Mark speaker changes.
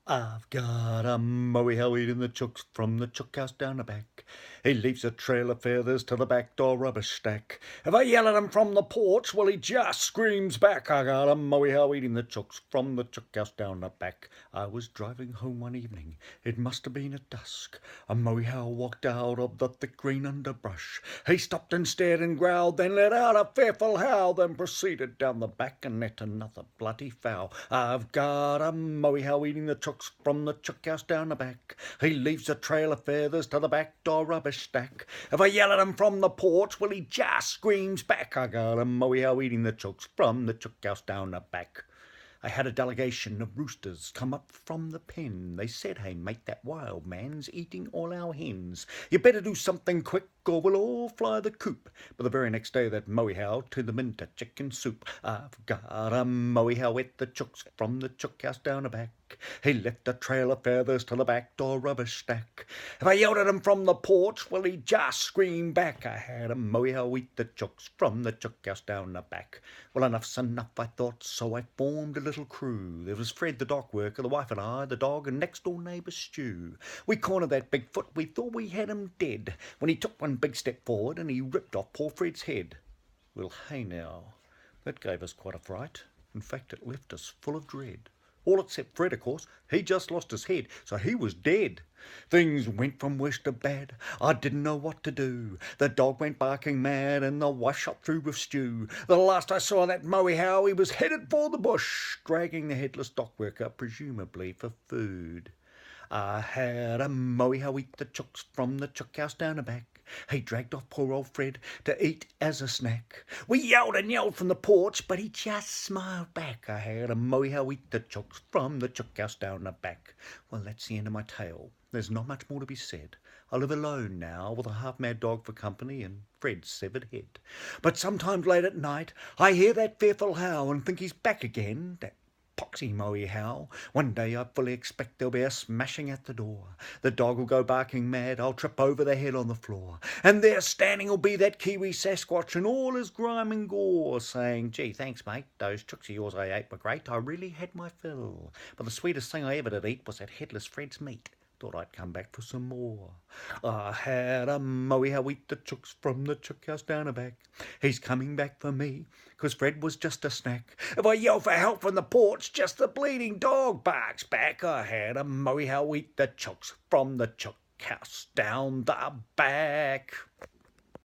Speaker 1: I've got a Moehau eating the chooks from the chook house down the back. He leaves a trail of feathers to the back door rubbish stack. If I yell at him from the porch, well, he just screams back. I got a Moehau eating the chooks from the chook house down the back. I was driving home one evening. It must have been at dusk. A Moehau walked out of the thick green underbrush. He stopped and stared and growled, then let out a fearful howl, then proceeded down the back and let another bloody fowl. I've got a Moehau eating the chooks from the chook house down the back. He leaves a trail of feathers to the back door rubbish stack. If I yell at him from the porch, well, he just screams back. I got a Moehau eating the chooks from the chook house down the back. I had a delegation of roosters come up from the pen. They said, "Hey mate, that wild man's eating all our hens. You better do something quick or we'll all fly the coop." But the very next day that Moehau turned them into chicken soup. I've got a Moehau ate the chooks from the chook house down the back. He left a trail of feathers to the back door rubbish stack. If I yelled at him from the porch, well, he just screamed back. I had a Moehau eat the chooks from the chook house down the back. Well, enough's enough, I thought, so I formed a little crew. There was Fred, the dock worker, the wife and I, the dog, and next door neighbour Stu. We cornered that big foot, we thought we had him dead, when he took one big step forward and he ripped off poor Fred's head. Well, hey now, that gave us quite a fright. In fact, it left us full of dread. All except Fred, of course. He just lost his head, so he was dead. Things went from worse to bad. I didn't know what to do. The dog went barking mad, and the wife shot through with stew. The last I saw of that Moehau, he was headed for the bush, dragging the headless dock worker, presumably for food. I had a Moehau eat the chooks from the chook house down the back. He dragged off poor old Fred to eat as a snack. We yelled and yelled from the porch, but he just smiled back. I had a Moehau eat the chooks from the chook house down the back. Well, that's the end of my tale. There's not much more to be said. I live alone now with a half-mad dog for company and Fred's severed head. But sometimes late at night I hear that fearful howl and think he's back again, that poxy Moehau. One day I fully expect there'll be a smashing at the door. The dog will go barking mad, I'll trip over the head on the floor, and there standing will be that Kiwi Sasquatch in all his grime and gore, saying, "Gee, thanks mate, those chooks of yours I ate were great, I really had my fill, but the sweetest thing I ever did eat was that headless Fred's meat. Thought I'd come back for some more." I had a Moehau eat the chooks from the chook house down the back. He's coming back for me, 'cause Fred was just a snack. If I yell for help from the porch, just the bleeding dog barks back. I had a Moehau eat the chooks from the chook house down the back.